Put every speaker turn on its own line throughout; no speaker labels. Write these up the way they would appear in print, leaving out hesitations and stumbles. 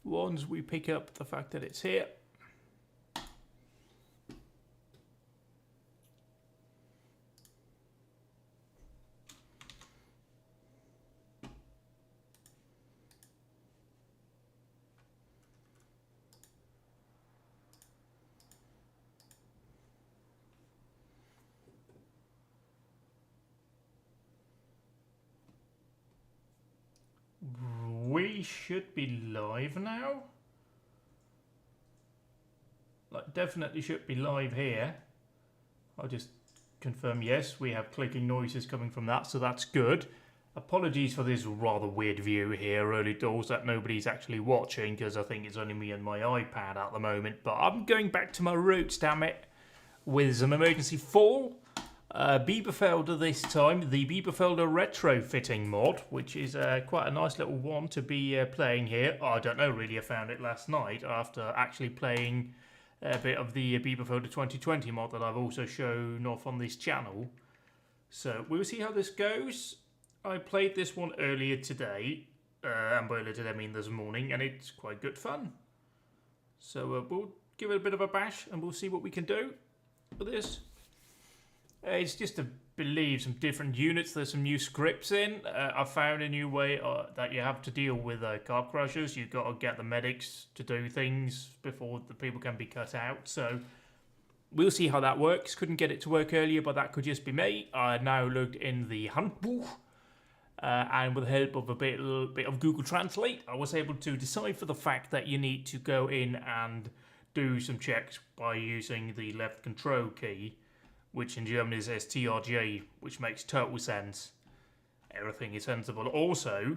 once we pick up the fact that it's here. We should be live now. Like, definitely should be live here. I'll just confirm, yes, we have clicking noises coming from that, so that's good. Apologies for this rather weird view here early doors that nobody's actually watching, because I think it's only me and my iPad at the moment. But I'm going back to my roots, damn it, with some emergency fall. Bieberfelde this time, the Bieberfelde Retrofitting mod, which is quite a nice little one to be playing here. Oh, I don't know really, I found it last night after actually playing a bit of the Bieberfelde 2020 mod that I've also shown off on this channel. So we'll see how this goes. I played this one earlier today, and by earlier today I mean this morning, and it's quite good fun. So we'll give it a bit of a bash and we'll see what we can do with this. It's just to believe some different units. There's some new scripts in. I found a new way that you have to deal with car crashers. You've got to get the medics to do things before the people can be cut out. So we'll see how that works. Couldn't get it to work earlier, but that could just be me. I now looked in the Handbuch, and with the help of a bit of Google Translate, I was able to decipher the fact that you need to go in and do some checks by using the left control key, which in German is STRJ, which makes total sense. Everything is sensible. Also,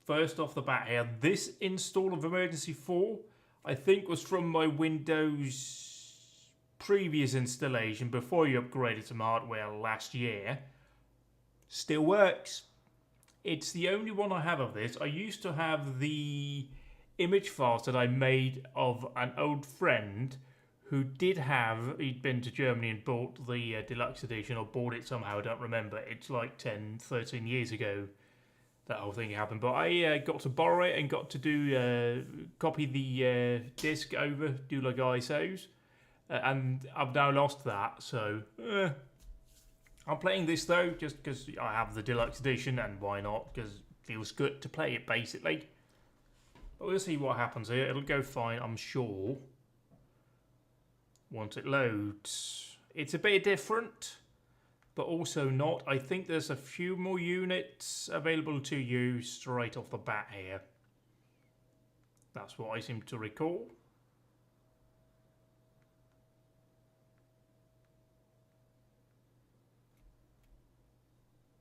first off the bat here, this install of Emergency 4, I think was from my Windows previous installation before you upgraded some hardware last year. Still works. It's the only one I have of this. I used to have the image files that I made of an old friend who did have, he'd been to Germany and bought the deluxe edition, or bought it somehow, I don't remember. It's like 10, 13 years ago that whole thing happened. But I got to borrow it and got to do copy the disc over, do like ISOs. And I've now lost that, so I'm playing this though, just because I have the deluxe edition, and why not? Because it feels good to play it, basically. But we'll see what happens here. It'll go fine, I'm sure, once it loads. It's a bit different, but also not. I think there's a few more units available to you straight off the bat here. That's what I seem to recall.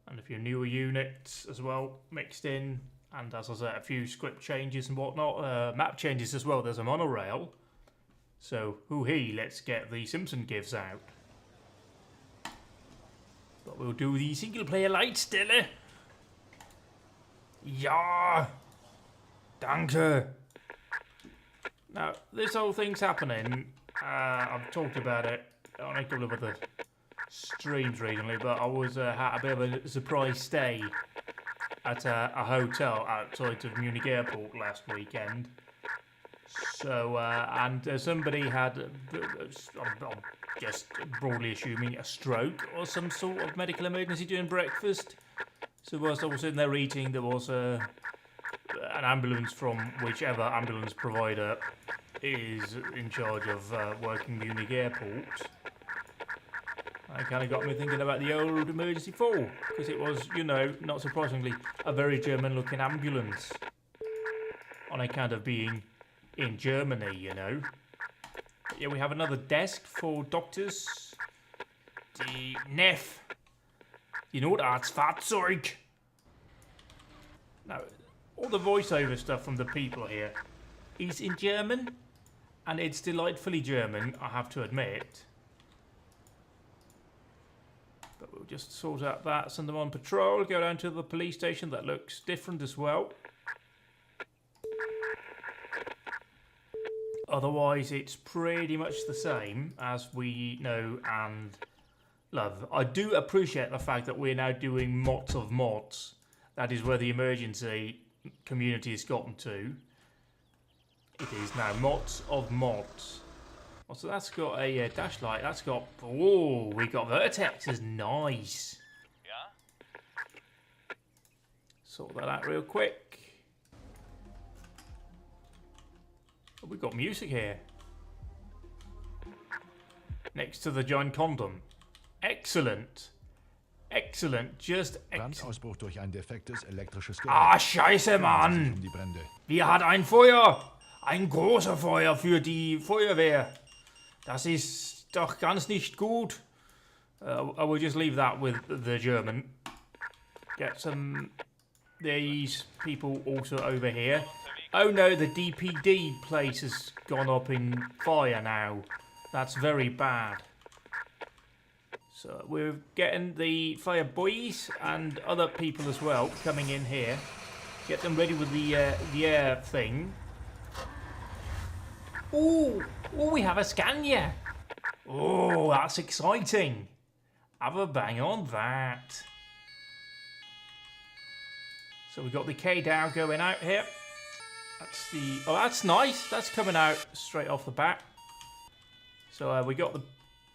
And a few newer units as well mixed in. And as I said, a few script changes and whatnot. Map changes as well. There's a monorail. So, hoo-hee, let's get the Simpson gifs out. But we'll do the single player light still. Ja! Danke! Now, this whole thing's happening. I've talked about it on a couple of other streams recently, but I was had a bit of a surprise stay at a hotel outside of Munich Airport last weekend. So, and somebody had, I'm just broadly assuming, a stroke or some sort of medical emergency during breakfast. So whilst I was sitting there eating, there was an ambulance from whichever ambulance provider is in charge of working Munich Airport. It kind of got me thinking about the old emergency 4, because it was, you know, not surprisingly, a very German-looking ambulance, on account of being in Germany, you know. But yeah, we have another desk for doctors. Die Nef. Die Notarztfahrzeug. Now, all the voiceover stuff from the people here is in German, and it's delightfully German, I have to admit. But we'll just sort out that, send them on patrol, go down to the police station. That looks different as well. Otherwise, it's pretty much the same as we know and love. I do appreciate the fact that we're now doing mods of mods. That is where the emergency community has gotten to. It is now mods of mods. Oh, so that's got a dash light. That's got... Oh, we got vertexes. Nice. Sort that out real quick. Oh, we got music here. Next to the giant condom. Excellent. Excellent. Just excellent.
Brandausbruch durch ein defektes elektrisches Gerät.
Ah, scheiße, Mann.
Die Brände.
Wir hat ein Feuer. Ein großer Feuer für die Feuerwehr. Das ist doch ganz nicht gut. I will just leave that with the German. Get some... These people also over here. Oh no, the DPD place has gone up in fire now. That's very bad. So we're getting the fire boys and other people as well coming in here. Get them ready with the air thing. Oh, we have a Scania. Oh, that's exciting. Have a bang on that. So we've got the K-Dow going out here. That's the... Oh, that's nice. That's coming out straight off the bat. So we got the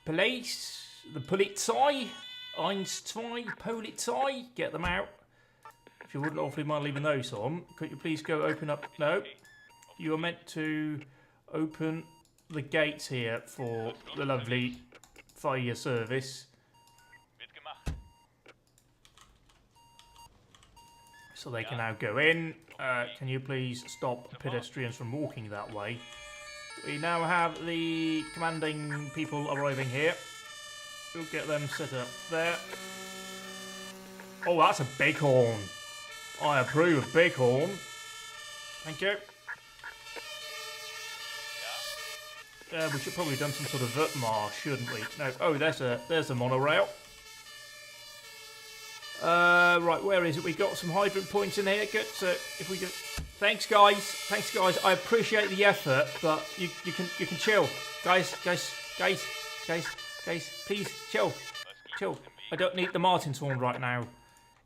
police, the Polizei, 1, 2, Polizei. Get them out. If you wouldn't awfully mind leaving those on, could you please go open up... No. You are meant to open the gates here for the lovely fire service. So they can now go in. Can you please stop pedestrians from walking that way? We now have the commanding people arriving here. We'll get them set up there. Oh, that's a big horn. I approve of big horn. Thank you. We should probably have done some sort of Vertmar, shouldn't we? No. Oh, there's a monorail. Right, where is it? We got some hydrant points in here. Good. So if we just, thanks guys. I appreciate the effort, but you can chill, guys. Please chill. I don't need the Martin's horn right now.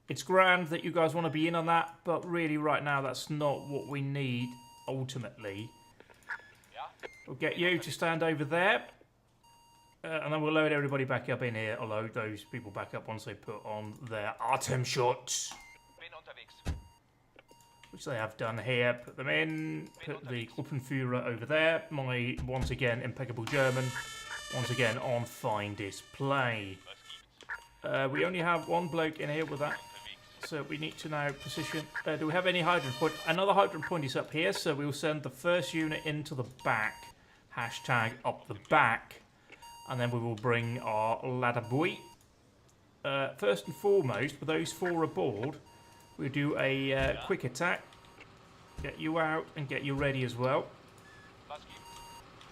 It's grand that you guys want to be in on that, but really right now that's not what we need ultimately. We'll get you to stand over there. And then we'll load everybody back up in here. I'll load those people back up once they put on their Atemschutz. Which they have done here. Put them in. Put the Gruppenführer over there. My, once again, impeccable German. Once again, on fine display. We only have one bloke in here with that. So we need to now position... do we have any hydrant point? Another hydrant point is up here. So we'll send the first unit into the back. Hashtag up the back. And then we will bring our ladder boy. First and foremost, with those 4 aboard, we'll do a quick attack. Get you out and get you ready as well.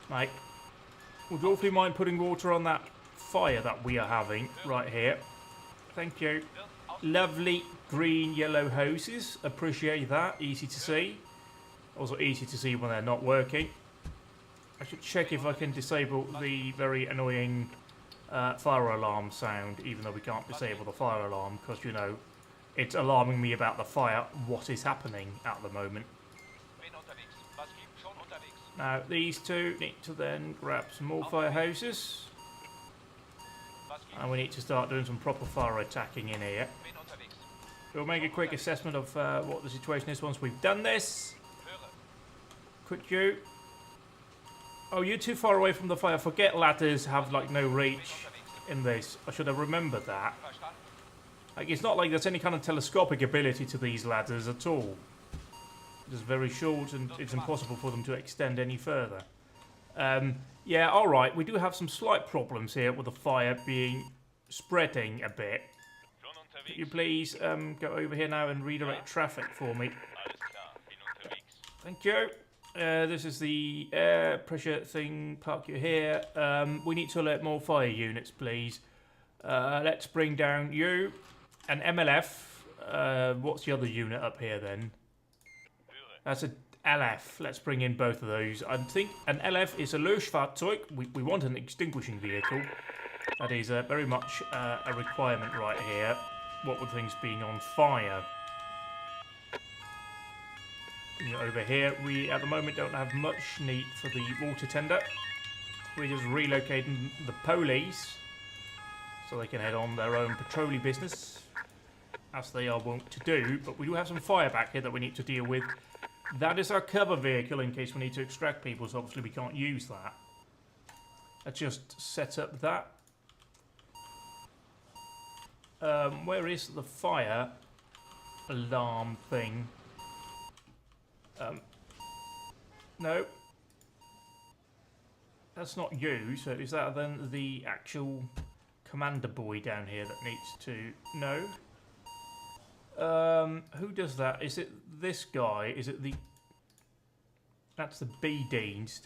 Mate, would you awfully mind putting water on that fire that we are having right here? Thank you. Lovely green, yellow hoses. Appreciate that. Easy to see. Also easy to see when they're not working. I should check if I can disable the very annoying fire alarm sound, even though we can't disable the fire alarm, because, you know, it's alarming me about the fire, what is happening at the moment. Now, these two need to then grab some more fire hoses. And we need to start doing some proper fire attacking in here. We'll make a quick assessment of what the situation is once we've done this. Could you... Oh, you're too far away from the fire. Forget ladders have, like, no reach in this. I should have remembered that. Like, it's not like there's any kind of telescopic ability to these ladders at all. It's very short and it's impossible for them to extend any further. Yeah, alright. We do have some slight problems here with the fire being... spreading a bit. Could you please go over here now and redirect traffic for me? Thank you. This is the air pressure thing. Park you here. We need to alert more fire units, please. Let's bring down you. An MLF. What's the other unit up here then? That's a LF. Let's bring in both of those. I think an LF is a Löschfahrzeug. We want an extinguishing vehicle. That is very much a requirement right here. What with things being on fire. Over here, we at the moment don't have much need for the water tender. We're just relocating the police so they can head on their own patrolling business, as they are wont to do. But we do have some fire back here that we need to deal with. That is our cover vehicle in case we need to extract people, so obviously we can't use that. Let's just set up that. Where is the fire alarm thing? No. That's not you, so is that then the actual commander boy down here that needs to... No. Who does that? Is it this guy? Is it the... That's the B-Dienst.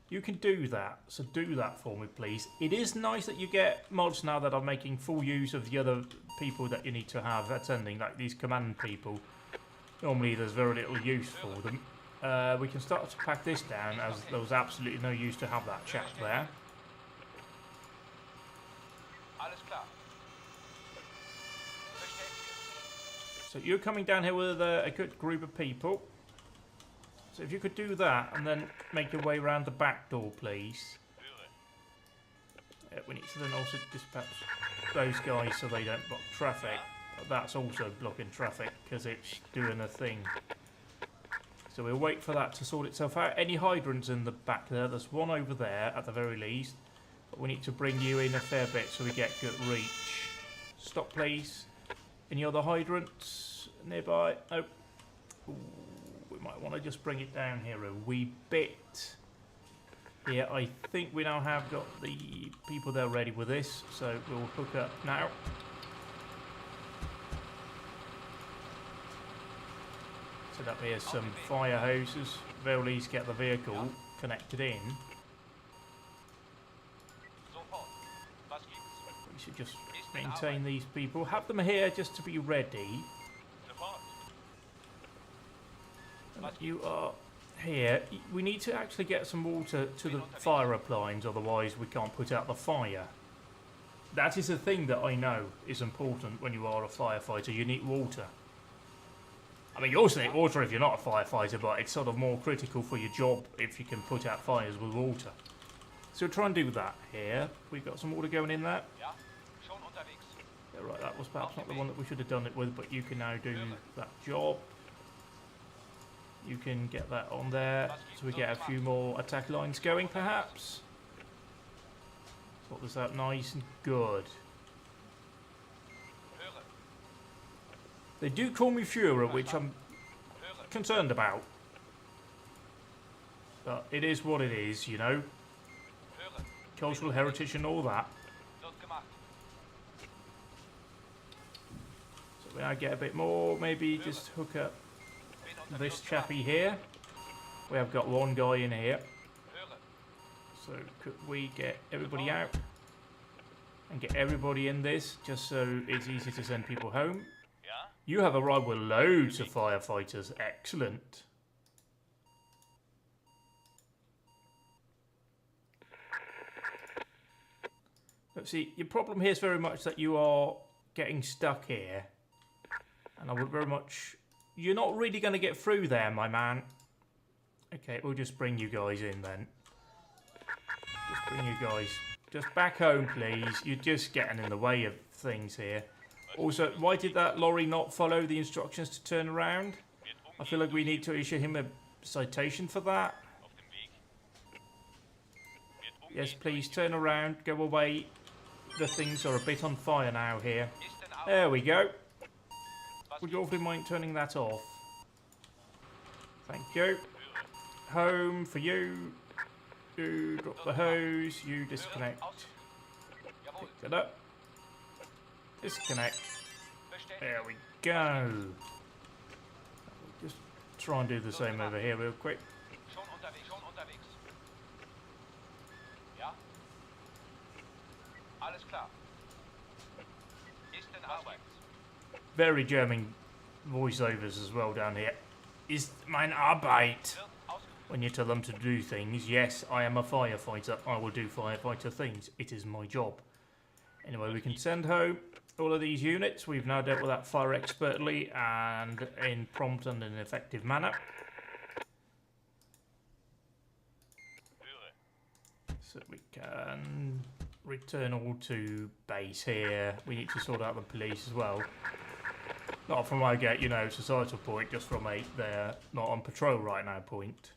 You can do that, so do that for me, please. It is nice that you get mods now that are making full use of the other people that you need to have attending, like these command people. Normally there's very little use for them. We can start to pack this down, as there was absolutely no use to have that chap there. So you're coming down here with a good group of people. So if you could do that and then make your way around the back door, please. We need to then also dispatch those guys so they don't block traffic. But that's also blocking traffic because it's doing a thing. So we'll wait for that to sort itself out. Any hydrants in the back there? There's one over there at the very least. But we need to bring you in a fair bit so we get good reach. Stop, please. Any other hydrants nearby? Oh. Ooh, we might want to just bring it down here a wee bit. Yeah, I think we now have got the people there ready with this. So we'll hook up now. Set up here some fire hoses. Very least get the vehicle connected in. We should just maintain these people. Have them here just to be ready. You are here. We need to actually get some water to the fire appliance, otherwise we can't put out the fire. That is a thing that I know is important when you are a firefighter. You need water. I mean, you also need water if you're not a firefighter, but it's sort of more critical for your job if you can put out fires with water. So we'll try and do that here. We've got some water going in there. Yeah, right, that was perhaps not the one that we should have done it with, but you can now do that job. You can get that on there, so we get a few more attack lines going, perhaps. Sort this out nice and good. They do call me Führer, which I'm concerned about. But it is what it is, you know. Cultural heritage and all that. So we now get a bit more, maybe just hook up this chappy here. We have got one guy in here. So could we get everybody out? And get everybody in this, just so it's easy to send people home. You have arrived with loads of firefighters. Excellent. But see, your problem here is very much that you are getting stuck here. And I would very much... You're not really going to get through there, my man. Okay, we'll just bring you guys in then. Just bring you guys... Just back home, please. You're just getting in the way of things here. Also, why did that lorry not follow the instructions to turn around? I feel like we need to issue him a citation for that. Yes, please, turn around, go away. The things are a bit on fire now here. There we go. Would you awfully mind turning that off? Thank you. Home for you. You drop the hose, you disconnect. Pick it up. Disconnect. There we go. We'll just try and do the same over here real quick. Very German voiceovers as well down here. Ist mein Arbeit. When you tell them to do things, yes, I am a firefighter. I will do firefighter things. It is my job. Anyway, we can send home. all of these units. We've now dealt with that fire expertly and in prompt and an effective manner. So we can return all to base here. We need to sort out the police as well. Not from I get, you know, societal point, just from a they're not on patrol right now point.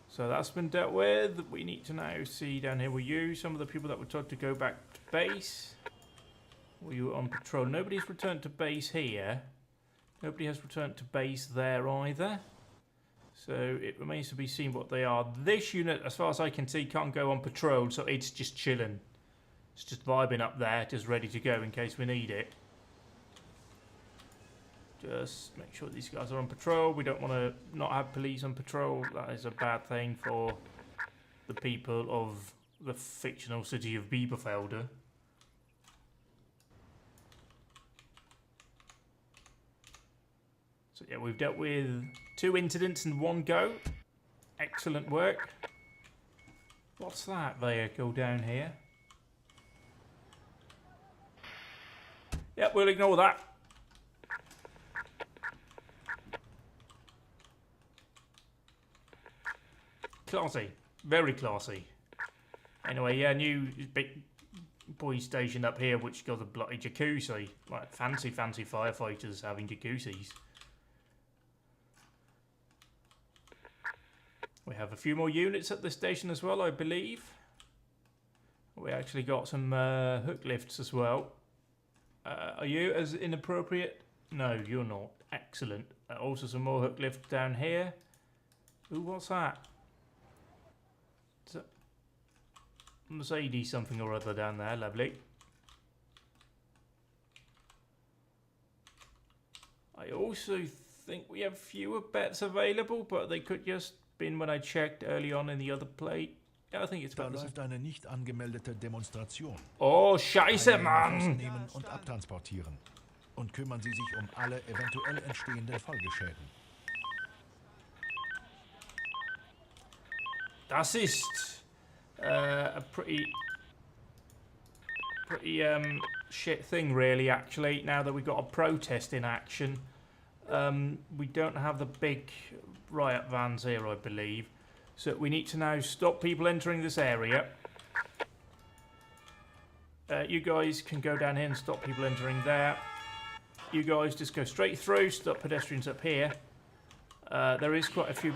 So that's been dealt with. We need to now see down here with you some of the people that were told to go back to base. Were you on patrol? Nobody's returned to base here. Nobody has returned to base there either. So it remains to be seen what they are. This unit, as far as I can see, can't go on patrol, so it's just chilling. It's just vibing up there, just ready to go in case we need it. Just make sure these guys are on patrol. We don't want to not have police on patrol. That is a bad thing for the people of the fictional city of Bieberfelde. So yeah, we've dealt with 2 incidents in one go. Excellent work. What's that vehicle down here? Yep, we'll ignore that. Classy. Very classy. Anyway, yeah, new big boy station up here which got a bloody jacuzzi. Like fancy firefighters having jacuzzis. We have a few more units at the station as well, I believe. We actually got some hook lifts as well. Are you as inappropriate? No, you're not. Excellent. Also some more hook lifts down here. Ooh, what's that? Is that Mercedes something or other down there? Lovely. I also think we have fewer bets available, but they could just been when I checked early on in the other plate. Yeah, I think it's
Da
about
läuft eine nicht angemeldete Demonstration.
Oh, scheiße,
Teilnehmer
Mann!
festnehmen und abtransportieren. Und kümmern Sie sich um alle eventuell entstehenden Folgeschäden.
Das ist a pretty shit thing, really, actually, now that we've got a protest in action. We don't have the big riot vans here, I believe. So we need to now stop people entering this area. You guys can go down here and stop people entering there. You guys just go straight through, stop pedestrians up here. There is quite a few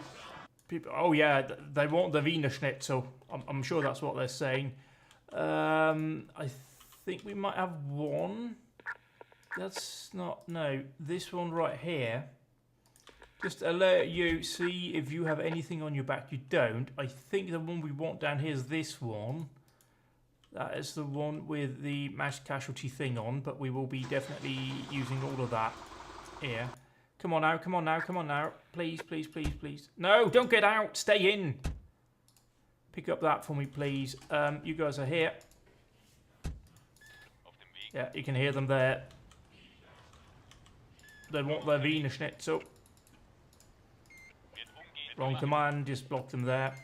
people. Oh yeah, they want the Wiener Schnitzel. I'm sure that's what they're saying. I think we might have one. That's not, no, this one right here. Just alert you, see if you have anything on your back. You don't. I think the one we want down here is this one. That is the one with the mass casualty thing on, but we will be definitely using all of that here. Come on now, come on now, come on now. Please, please, please, please. No, don't get out. Stay in. Pick up that for me, please. You guys are here. Yeah, you can hear them there. They want their Wiener Schnitzel. Wrong command, just block them there.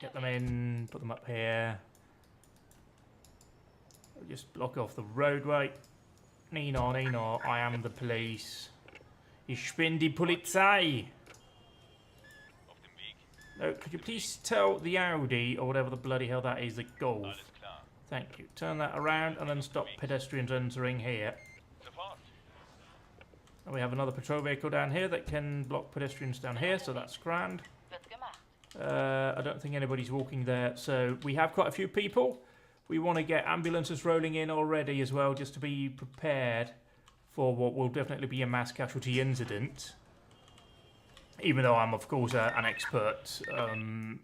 Get them in, put them up here. Just block off the roadway. Nino, Nino, I am the police. Ich bin die Polizei. No, could you please tell the Audi, or whatever the bloody hell that is, the Golf. Thank you. Turn that around and then stop pedestrians entering here. And we have another patrol vehicle down here that can block pedestrians down here, so that's grand. I don't think anybody's walking there, so we have quite a few people. We want to get ambulances rolling in already as well, just to be prepared for what will definitely be a mass casualty incident. Even though I'm, of course, an expert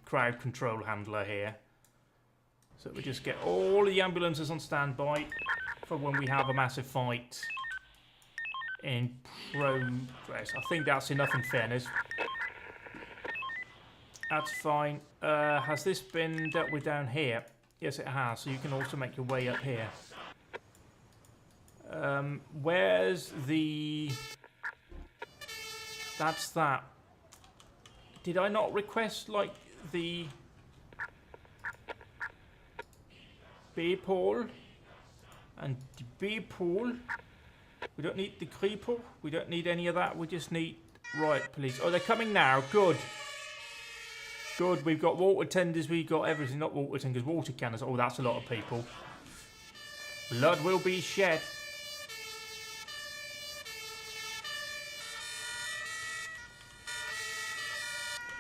crowd control handler here. So we just get all the ambulances on standby for when we have a massive fight in progress. I think that's enough in fairness. That's fine. Has this been dealt with down here? Yes, it has. So you can also make your way up here. Where's the... That's that. Did I not request, like, the B-pole. And the B-pole. We don't need the creeper. We don't need any of that. We just need riot police. Oh, they're coming now. Good. Good. We've got water tenders. We've got everything. Not water tenders. Water cannons. Oh, that's a lot of people. Blood will be shed.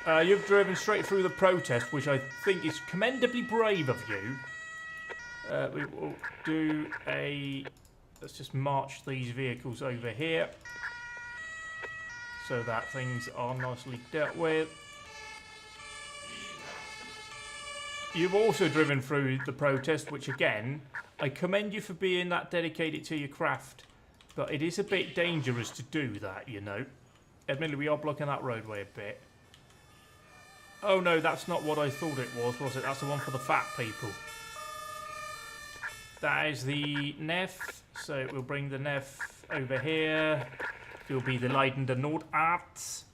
You've driven straight through the protest, which I think is commendably brave of you. We will do a... Let's just march these vehicles over here so that things are nicely dealt with. You've also driven through the protest, which again, I commend you for being that dedicated to your craft, but it is a bit dangerous to do that, you know. Admittedly, we are blocking that roadway a bit. Oh no, that's not what I thought it was it? That's the one for the fat people. That is the Nef, so we'll bring the Nef over here. You'll be the Leidende Notarzt.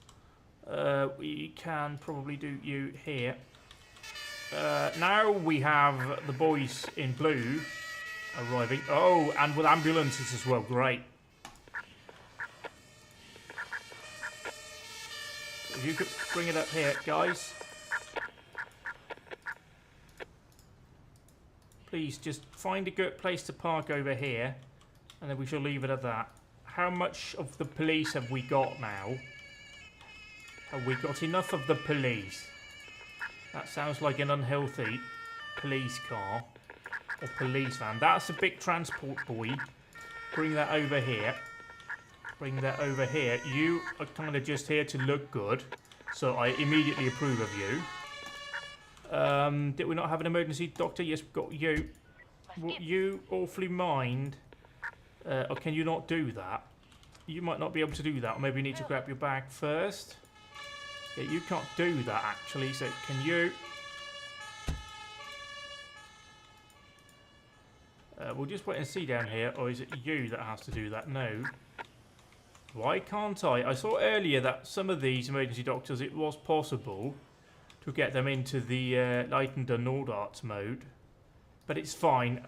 We can probably do you here. Now we have the boys in blue arriving. Oh, and with ambulances as well. Great. So if you could bring it up here, guys. Please just find a good place to park over here, and then we shall leave it at that. How much of the police have we got now? Have we got enough of the police? That sounds like an unhealthy police car or police van. That's a big transport boy. Bring that over here. Bring that over here. You are kind of just here to look good, so I immediately approve of you. Did we not have an emergency doctor? Yes, we've got you. Would you awfully mind? Or can you not do that? You might not be able to do that. Or maybe you need to grab your bag first. Yeah, you can't do that actually. So can you? We'll just wait and see down here. Or is it you that has to do that? No. Why can't I? I saw earlier that some of these emergency doctors, it was possible to get them into the Leidende Notarzt mode. But it's fine.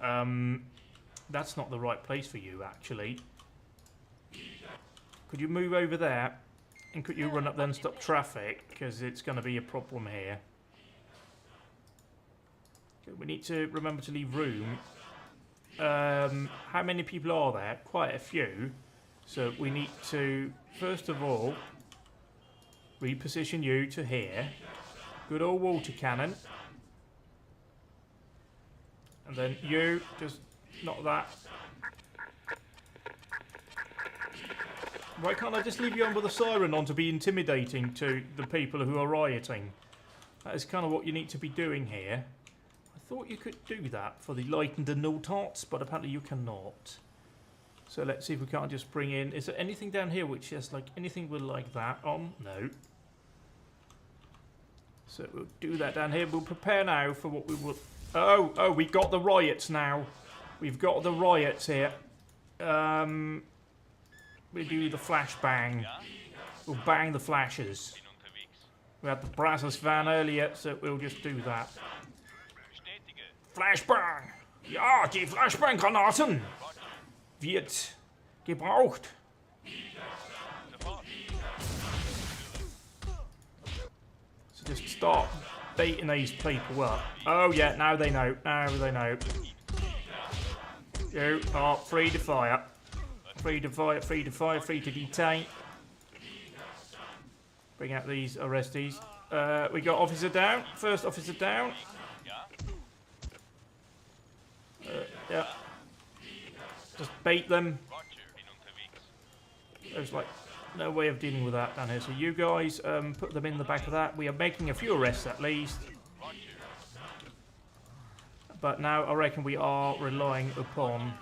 That's not the right place for you, actually. Could you move over there? And could you run up there and stop traffic? Because it's going to be a problem here. Okay, we need to remember to leave room. How many people are there? Quite a few. So we need to, first of all, reposition you to here. Good old water cannon. And then you, just not that. Why can't I just leave you on with a siren on to be intimidating to the people who are rioting? That is kind of what you need to be doing here. I thought you could do that for the Leidende Notarzt, but apparently you cannot. So let's see if we can't just bring in... Is there anything down here which has like anything with like that on? No. So we'll do that down here. We'll prepare now for what we will... Oh, we got the riots now. We've got the riots here. We do the flashbang. We'll bang the flashes. We had the Brazos van earlier, so we'll just do that. Flashbang! Ja, die Flashbang-Granaten wird gebraucht. So just start beating these people up. Oh yeah, now they know. Now they know. You are free to fire. Free to fire, free to fire, free to detain. Bring out these arrestees. We got officer down. First officer down. Yeah. Just bait them. There's like no way of dealing with that down here. So you guys put them in the back of that. We are making a few arrests at least. But now I reckon we are relying upon...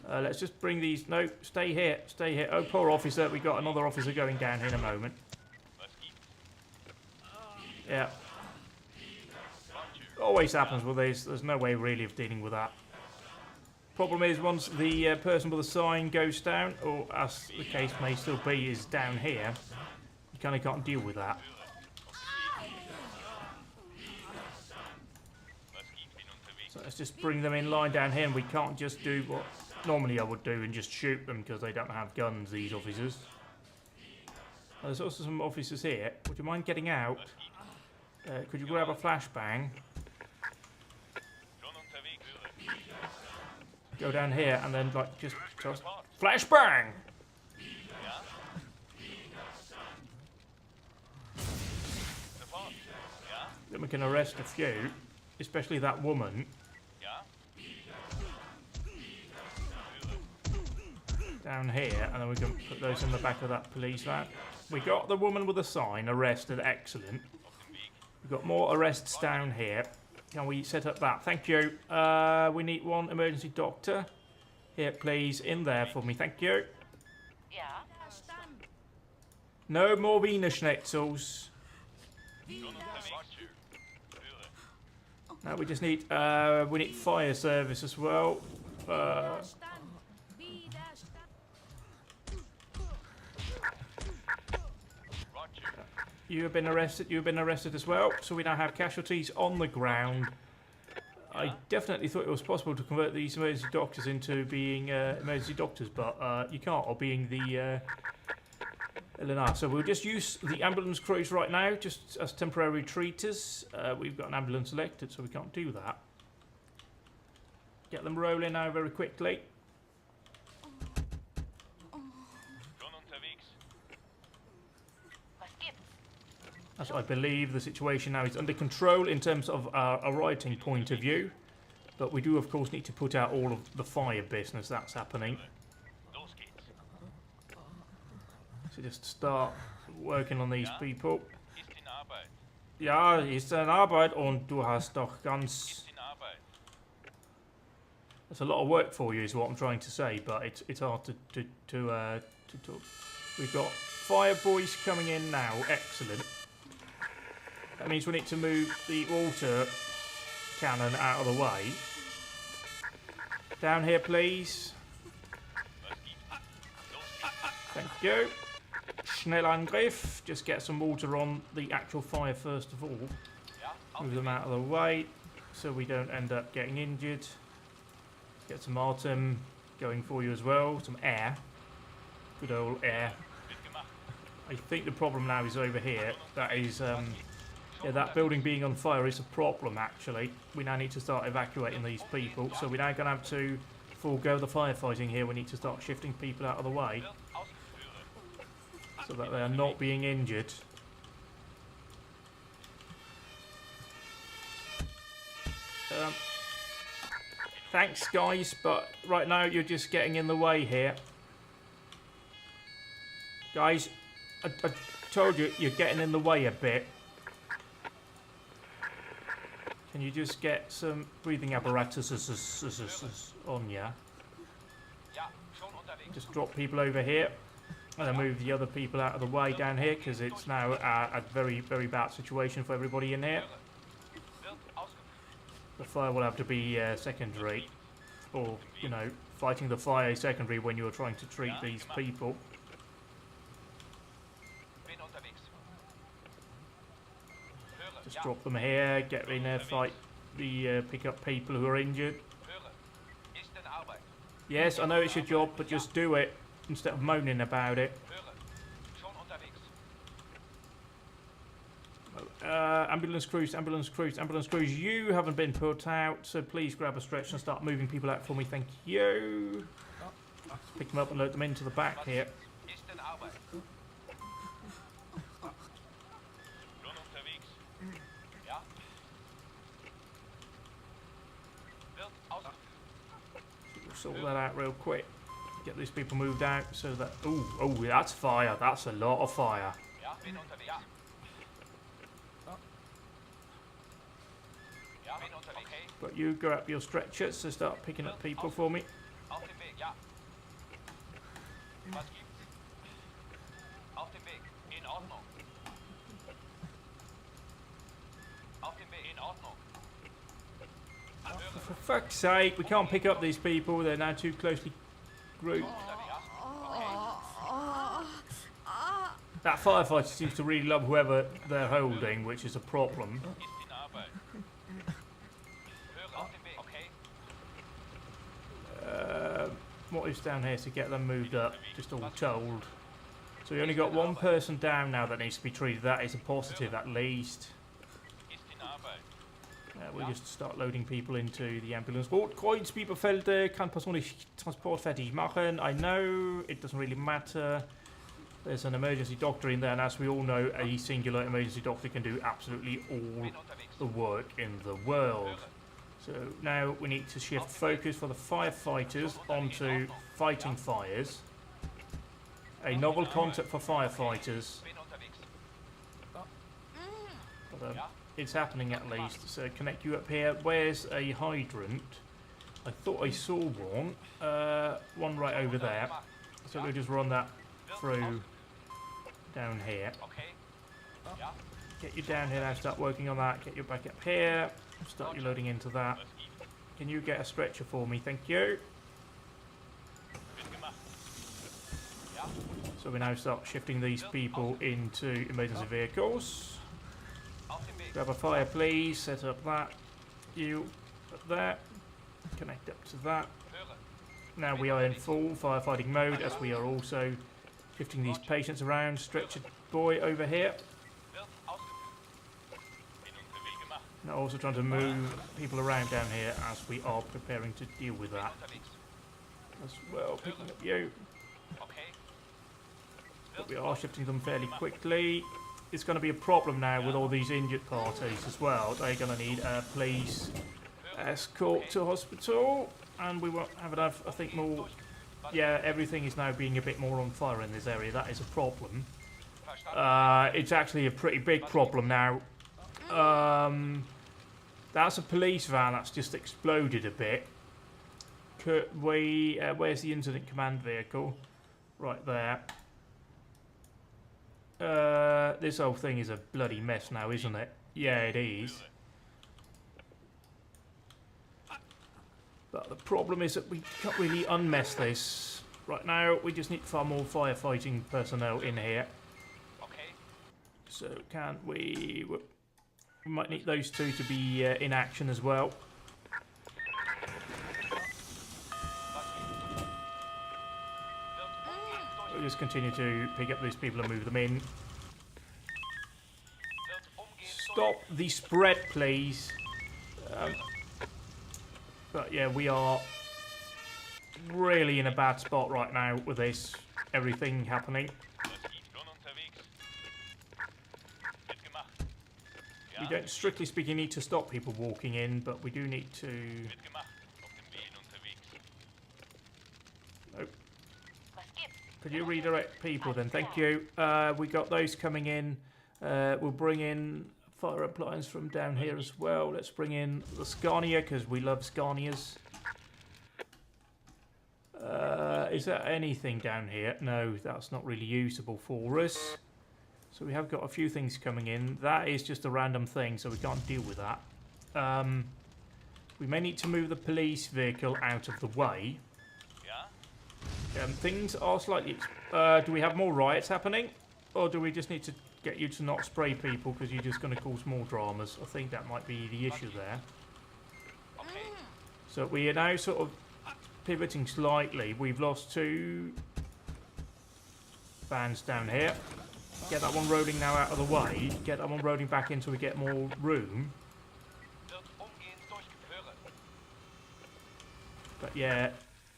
let's just bring these... No, stay here. Stay here. Oh, poor officer. We got another officer going down here in a moment. Yeah. Always happens with these. There's no way really of dealing with that. Problem is, once the person with the sign goes down, or as the case may still be, is down here, you kind of can't deal with that. So let's just bring them in line down here, and we can't just do what normally I would do and just shoot them because they don't have guns, these officers. There's also some officers here. Would you mind getting out? Could you grab a flashbang? Go down here and then like just flashbang! Then we can arrest a few, especially that woman. Down here, and then we can put those in the back of that police van. We got the woman with a sign arrested, excellent. We've got more arrests down here. Can we set up that? Thank you. We need one emergency doctor. Here, please, in there for me, thank you. No more Wiener Schnitzels. No, we just need, we need fire service as well. You have been arrested as well, so we now have casualties on the ground. I definitely thought it was possible to convert these emergency doctors into being emergency doctors, but you can't, or being the LNR. So we'll just use the ambulance crews right now, just as temporary treaters. We've got an ambulance elected, so we can't do that. Get them rolling now very quickly. As I believe the situation now is under control in terms of a rioting point of view. But we do, of course, need to put out all of the fire business that's happening. So just start working on these people. Ja, ist in Arbeit und du hast doch ganz... That's a lot of work for you is what I'm trying to say, but it's hard to talk. We've got fire boys coming in now, excellent. That means we need to move the water cannon out of the way. Down here, please. Thank you. Schnellangriff. Just get some water on the actual fire first of all. Move them out of the way so we don't end up getting injured. Get some Artem going for you as well. Some air. Good old air. I think the problem now is over here. That is... yeah, that building being on fire is a problem, actually. We now need to start evacuating these people. So we're now going to have to forego the firefighting here. We need to start shifting people out of the way so that they are not being injured. Thanks, guys, but right now you're just getting in the way here. Guys, I told you, you're getting in the way a bit. Can you just get some breathing apparatus on ya? Just drop people over here and then move the other people out of the way down here because it's now a very, very bad situation for everybody in here. The fire will have to be secondary, or, you know, fighting the fire is secondary when you're trying to treat these people. Just drop them here, get in there, fight the pick up people who are injured. Yes, I know it's your job, but just do it instead of moaning about it. Ambulance crews, ambulance crews, ambulance crews. You haven't been put out, so please grab a stretcher and start moving people out for me. Thank you. Pick them up and load them into the back here. Sort that out real quick. Get these people moved out so that... Oh, that's fire. That's a lot of fire. But you grab your stretchers, so start picking up people for me. For fuck's sake, we can't pick up these people. They're now too closely grouped. That firefighter seems to really love whoever they're holding, which is a problem. what is down here to get them moved up, just all told. So we only got one person down now that needs to be treated. That is a positive at least. We'll just start loading people into the ambulance. Kreuz Bieberfelde kann persönlich Transport fertig machen. I know it doesn't really matter. There's an emergency doctor in there, and as we all know, a singular emergency doctor can do absolutely all the work in the world. So now we need to shift focus for the firefighters onto fighting fires. A novel concept for firefighters. But, it's happening at least. So connect you up here. Where's a hydrant? I thought I saw one. One right over there. So we'll just run that through down here. Get you down here now. Start working on that. Get you back up here. Start you loading into that. Can you get a stretcher for me? Thank you. So we now start shifting these people into emergency vehicles. Grab a fire, please. Set up that. You up there. Connect up to that. Now we are in full firefighting mode as we are also shifting these patients around. Stretcher boy over here. Now also trying to move people around down here as we are preparing to deal with that. As well, picking up you. But we are shifting them fairly quickly. It's going to be a problem now with all these injured parties as well. They're going to need a police escort to hospital, and we won't have enough, I think, more. Yeah, everything is now being a bit more on fire in this area. That is a problem. It's actually a pretty big problem now. That's a police van that's just exploded a bit. Where's the incident command vehicle? Right there. This whole thing is a bloody mess now, isn't it? Yeah, it is. But the problem is that we can't really unmess this. Right now, we just need far more firefighting personnel in here. So can we... We might need those two to be in action as well. We'll just continue to pick up these people and move them in. Stop the spread, please. But yeah, we are really in a bad spot right now with this. Everything happening. We don't, strictly speaking, need to stop people walking in, but we do need to... Nope. Could you redirect people then? Thank you. We got those coming in. We'll bring in fire appliance from down here as well. Let's bring in the Scania, because we love Scanias. Is there anything down here? No, that's not really usable for us. So we have got a few things coming in. That is just a random thing, so we can't deal with that. We may need to move the police vehicle out of the way. Things are slightly... do we have more riots happening? Or do we just need to get you to not spray people because you're just going to cause more dramas? I think that might be the issue there. So we are now sort of pivoting slightly. We've lost two vans down here. Get that one rolling now out of the way. Get that one rolling back in so we get more room. But yeah,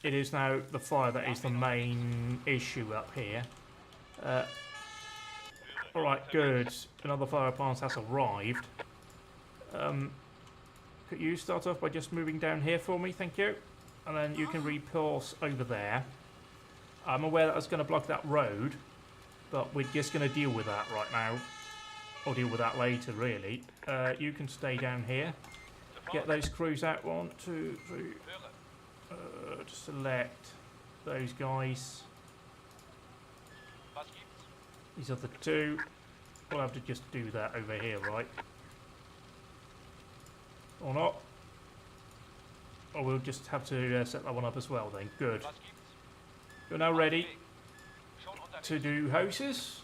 it is now the fire that is the main issue up here. Alright, good. Another fire appliance has arrived. Could you start off by just moving down here for me? Thank you. And then you can repulse over there. I'm aware that it's going to block that road. But we're just going to deal with that right now. Or deal with that later, really. You can stay down here. Get those crews out. 1, 2, 3. Select those guys. These are the two. We'll have to just do that over here, right? Or not. Or we'll just have to set that one up as well then. Good. You're now ready to do hoses.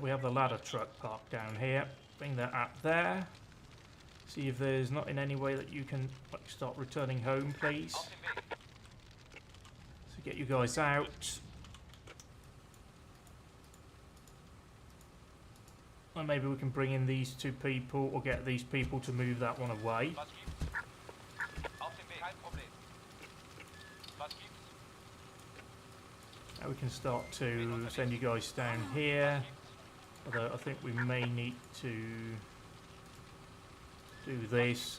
We have the ladder truck parked down here. Bring that up there. See if there's not in any way that you can like start returning home, please. So get you guys out. And maybe we can bring in these two people or get these people to move that one away. Now we can start to send you guys down here. Although I think we may need to do this.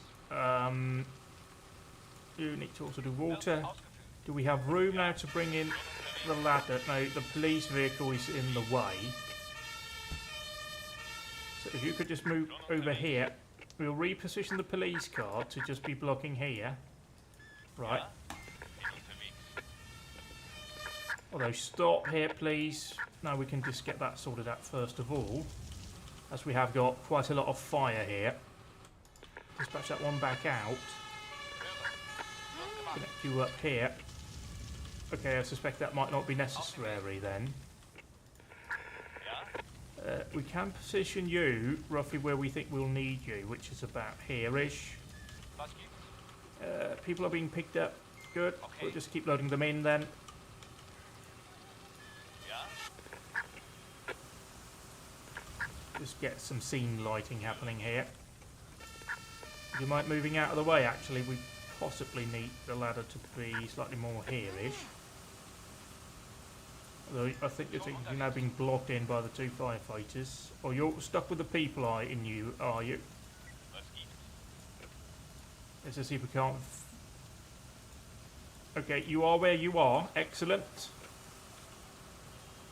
You need to also do water. Do we have room now to bring in the ladder? No, the police vehicle is in the way. So if you could just move over here, we'll reposition the police car to just be blocking here. Right. Although stop here please. Now we can just get that sorted out first of all. As we have got quite a lot of fire here. Dispatch that one back out. Connect you up here. Okay, I suspect that might not be necessary then. We can position you roughly where we think we'll need you, which is about here-ish. People are being picked up. Good. We'll just keep loading them in then. Just get some scene lighting happening here. Do you mind moving out of the way? Actually, we possibly need the ladder to be slightly more here-ish. Although I think you're now being blocked in by the two firefighters. Or you're stuck with the people in you, are you? Let's just see if we can't... Okay, you are where you are. Excellent.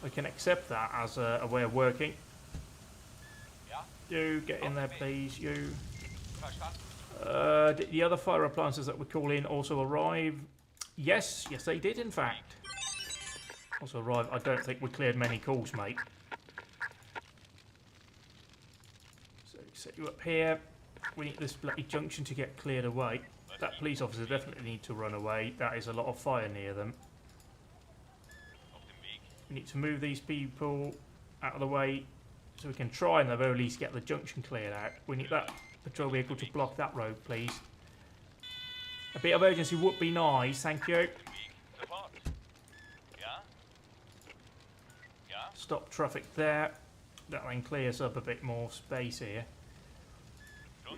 I can accept that as a way of working. You, get in there please, you. The other fire appliances that we call in also arrive. Yes, they did in fact. Also arrive. I don't think we cleared many calls, mate. So set you up here. We need this bloody junction to get cleared away. That police officer definitely needs to run away. That is a lot of fire near them. We need to move these people out of the way so we can try and at the very least get the junction cleared out. We need that patrol vehicle to block that road, please. A bit of urgency would be nice, thank you. Stop traffic there. That then clears up a bit more space here.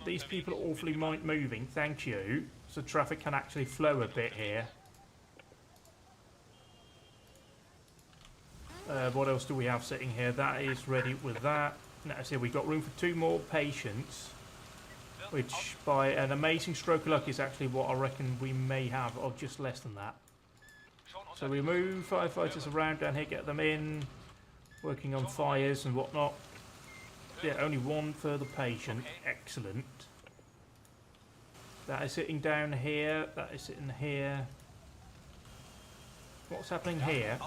These people are awfully mind moving, thank you. So traffic can actually flow a bit here. What else do we have sitting here? That is ready with that. Now, see, we've got room for 2 more patients, which by an amazing stroke of luck is actually what I reckon we may have, or just less than that. So we move firefighters around down here, get them in, working on fires and whatnot. Yeah, only 1 further patient. Excellent. That is sitting down here. That is sitting here. What's happening here?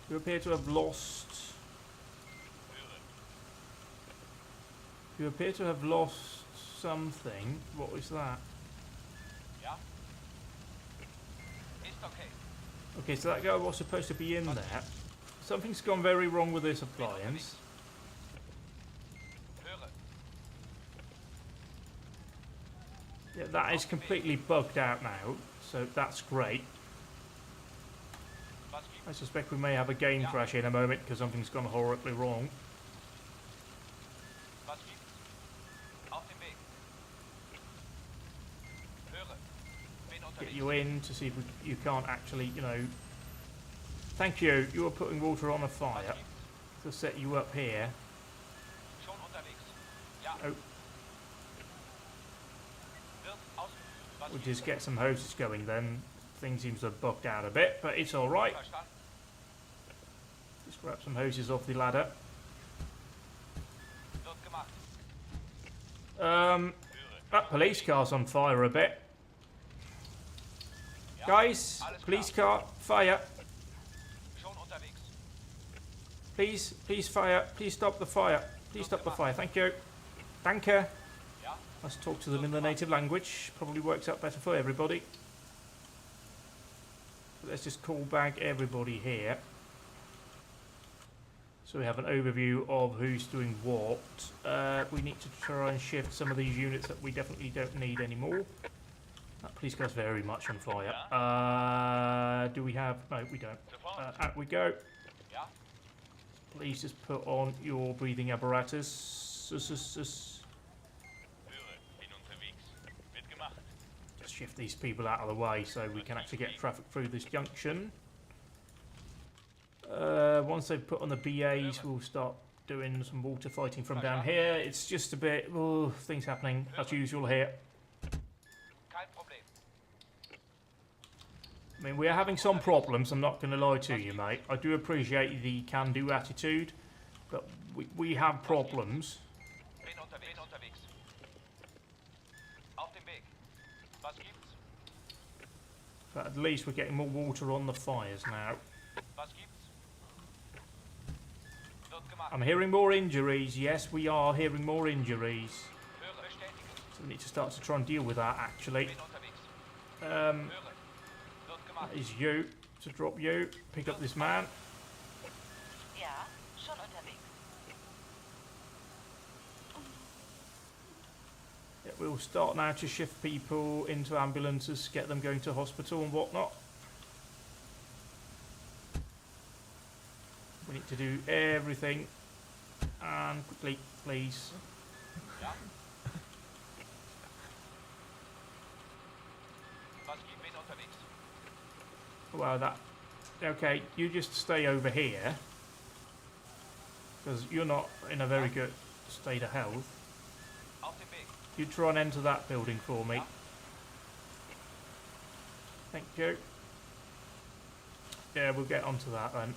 You appear to have lost... You appear to have lost something. What was that? Okay, so that guy was supposed to be in there. Something's gone very wrong with this appliance. Yeah, that is completely bugged out now, so that's great. I suspect we may have a game crash in a moment because something's gone horribly wrong. Get you in to see if you can't actually, you know... Thank you. You are putting water on a fire to set you up here. Oh. We'll just get some hoses going then. Thing seems to have bugged out a bit, but it's alright. Just grab some hoses off the ladder. That police car's on fire a bit. Guys, police car, fire. Please fire. Please stop the fire. Please stop the fire. Thank you. Danke. Let's talk to them in the native language. Probably works out better for everybody. Let's just call back everybody here. So we have an overview of who's doing what. We need to try and shift some of these units that we definitely don't need anymore. That police car's very much on fire. Do we have... No, we don't. Out we go. Please just put on your breathing apparatus. Just shift these people out of the way so we can actually get traffic through this junction. Once they've put on the BAs, we'll start doing some water fighting from down here. It's just a bit... Oh, things happening as usual here. I mean, we are having some problems, I'm not going to lie to you, mate. I do appreciate the can-do attitude, but we have problems. But at least we're getting more water on the fires now. I'm hearing more injuries. Yes, we are hearing more injuries. So we need to start to try and deal with that, actually. That is you. To drop you. Pick up this man. Yeah, we'll start now to shift people into ambulances, get them going to hospital and whatnot. We need to do everything. And quickly, please. Well, that... Okay, you just stay over here. Because you're not in a very good state of health. You try and enter that building for me. Thank you. Yeah, we'll get onto that then.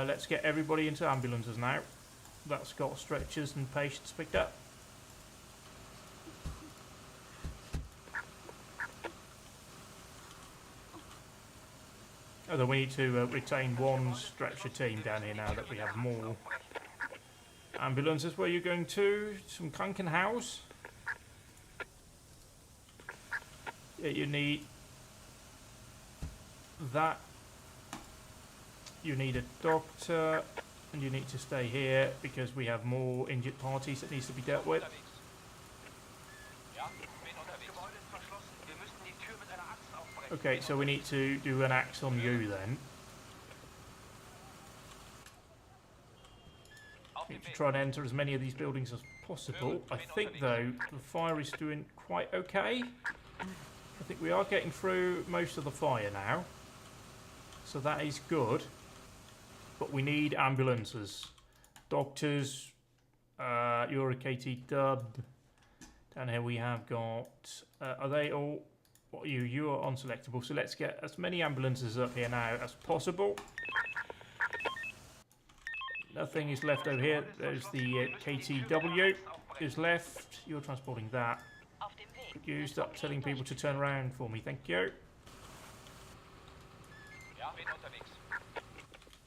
Let's get everybody into ambulances now. That's got stretchers and patients picked up. Although we need to retain one stretcher team down here now that we have more ambulances. Where are you going to? Some Krankenhaus? Yeah, you need that. You need a doctor, and you need to stay here because we have more injured parties that needs to be dealt with. Okay, so we need to do an axe on you then. Need to try and enter as many of these buildings as possible. I think though the fire is doing quite okay. I think we are getting through most of the fire now, so that is good. But we need ambulances, doctors. You're a KT Dub. Down here we have got. Are they all? What are you? You are unselectable. So let's get as many ambulances up here now as possible. Nothing is left over here. There's the KTW is left. You're transporting that. Could you stop telling people to turn around for me? Thank you.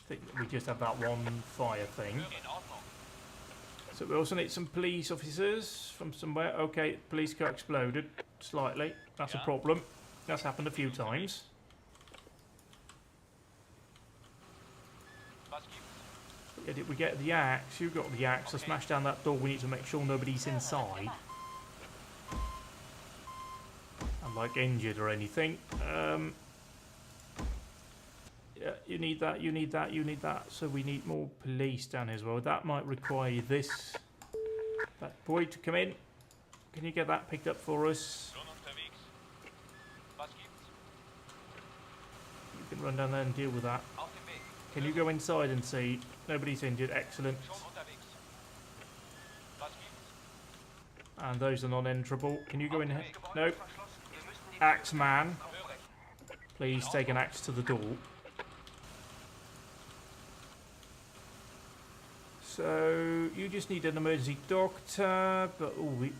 I think we just have that one fire thing. So we also need some police officers from somewhere. Okay, police car exploded slightly. That's a problem. That's happened a few times. Yeah, did we get the axe? You got the axe. To smash down that door, we need to make sure nobody's inside. I'm like injured or anything. Yeah, you need that, you need that, you need that. So we need more police down here as well. That might require that boy to come in. Can you get that picked up for us? You can run down there and deal with that. Can you go inside and see? Nobody's injured. Excellent. And those are non-enterable. Can you go in here? Nope. Axe man. Please take an axe to the door. So you just need an emergency doctor, but we're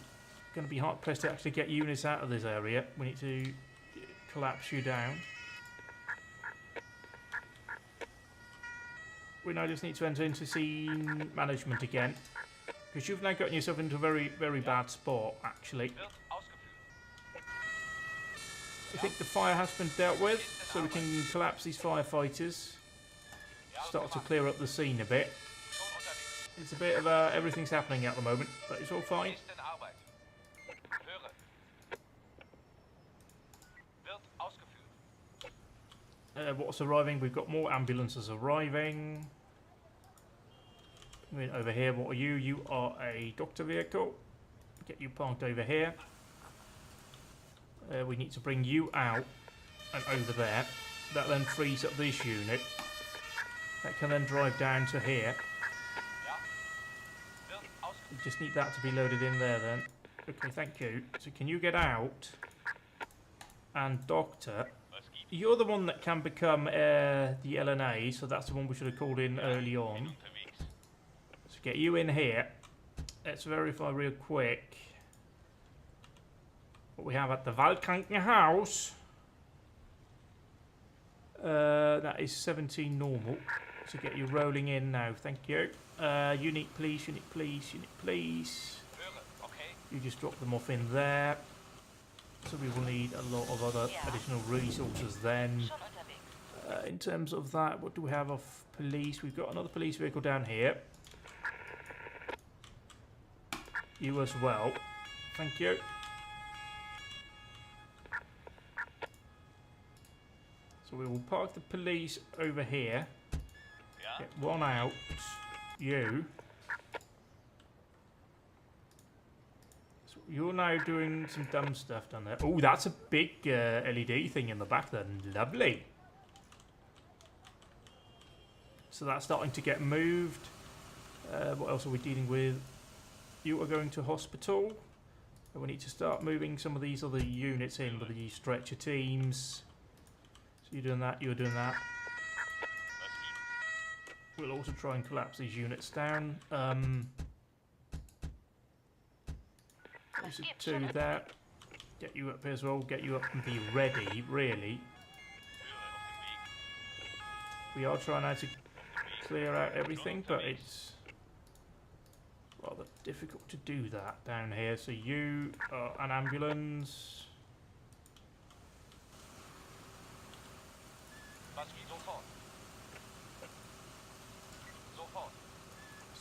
going to be hard pressed to actually get units out of this area. We need to collapse you down. We now just need to enter into scene management again, because you've now gotten yourself into a very, very bad spot, actually. I think the fire has been dealt with, so we can collapse these firefighters. Start to clear up the scene a bit. It's a bit of everything's happening at the moment, but it's all fine.
Ist in Arbeit. Höre. Wird ausgeführt.
What's arriving? We've got more ambulances arriving. I mean, over here, what are you? You are a doctor vehicle. Get you parked over here. We need to bring you out and over there. That then frees up this unit. That can then drive down to here. We just need that to be loaded in there then. Okay, thank you. So can you get out? And doctor, you're the one that can become the LNA, so that's the one we should have called in early on. So get you in here. Let's verify real quick what we have at the Waldkrankenhaus. That is 17 normal. So get you rolling in now, thank you. Unit please, unit please, unit please. You just drop them off in there. So we will need a lot of other additional resources then. In terms of that, what do we have of police? We've got another police vehicle down here. You as well. Thank you. So we will park the police over here. Get one out. You. So you're now doing some dumb stuff down there. Oh, that's a big LED thing in the back there. Lovely. So that's starting to get moved. What else are we dealing with? You are going to hospital. And we need to start moving some of these other units in with the stretcher teams. So you're doing that, you're doing that. We'll also try and collapse these units down. There's a 2 there. Get you up here as well. Get you up and be ready, really. We are trying now to clear out everything, but it's rather difficult to do that down here. So you are an ambulance.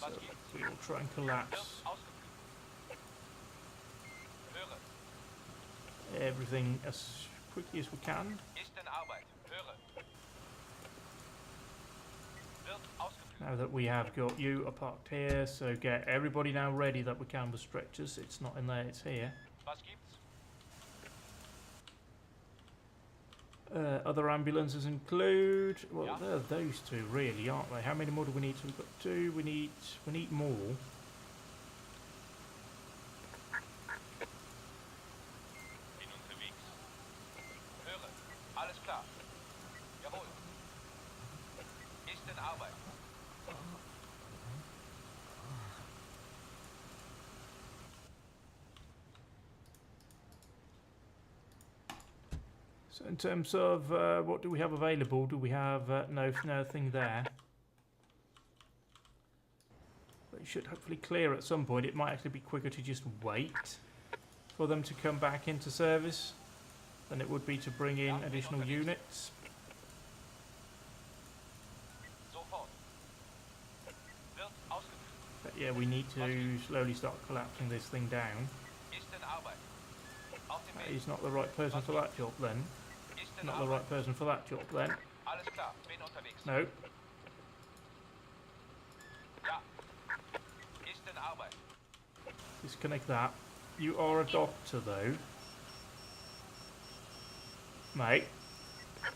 So we will try and collapse everything as quickly as we can. Now that we have got you parked here, so get everybody now ready that we can with stretchers. It's not in there, it's here. Other ambulances include, well, they're those 2 really, aren't they? How many more do we need? So we've got 2. We need more. So in terms of what do we have available? Do we have nothing there? But it should hopefully clear at some point. It might actually be quicker to just wait for them to come back into service than it would be to bring in additional units. But yeah, we need to slowly start collapsing this thing down. He's not the right person for that job then. Not the right person for that job then. No. Disconnect that. You are a doctor though. Mate,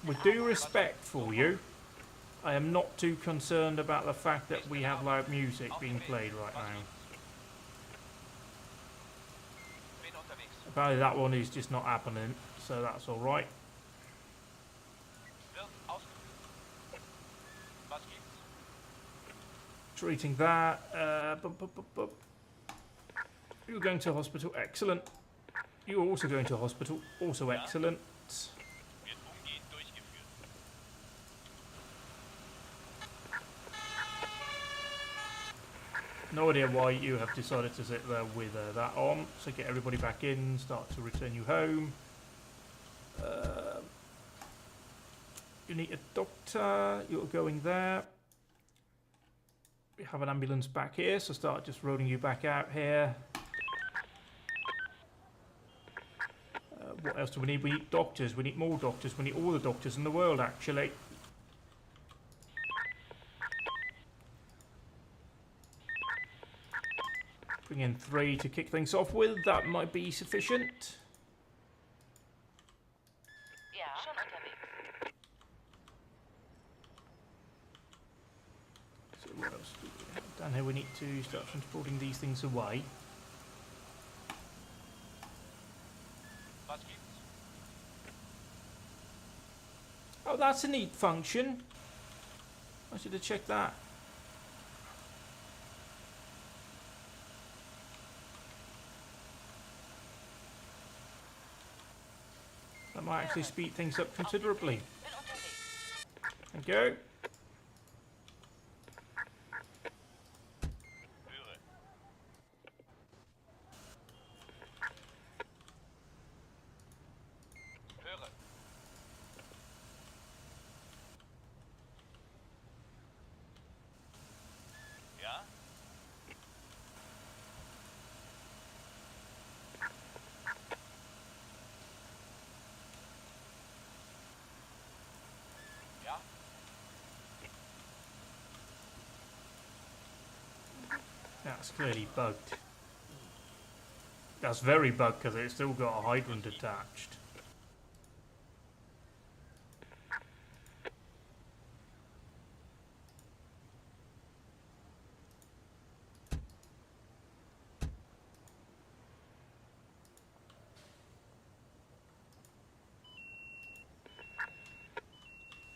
with due respect for you, I am not too concerned about the fact that we have loud music being played right now. Apparently that one is just not happening, so that's alright. Treating that. You're going to hospital, excellent. You're also going to hospital, also excellent. No idea why you have decided to sit there with that on. So get everybody back in, start to return you home. You need a doctor, you're going there. We have an ambulance back here, so start just rolling you back out here. What else do we need? We need doctors. We need more doctors. We need all the doctors in the world, actually. Bring in 3 to kick things off with. That might be sufficient.
Ja, schon unterwegs.
So what else do we have? Down here we need to start transporting these things away.
Was gibt's?
Oh, that's a neat function. I should have checked that. That might actually speed things up considerably.
Bin unterwegs.
Thank you.
Höre. Höre. Ja? Ja?
That's clearly bugged. That's very bugged because it's still got a hydrant attached.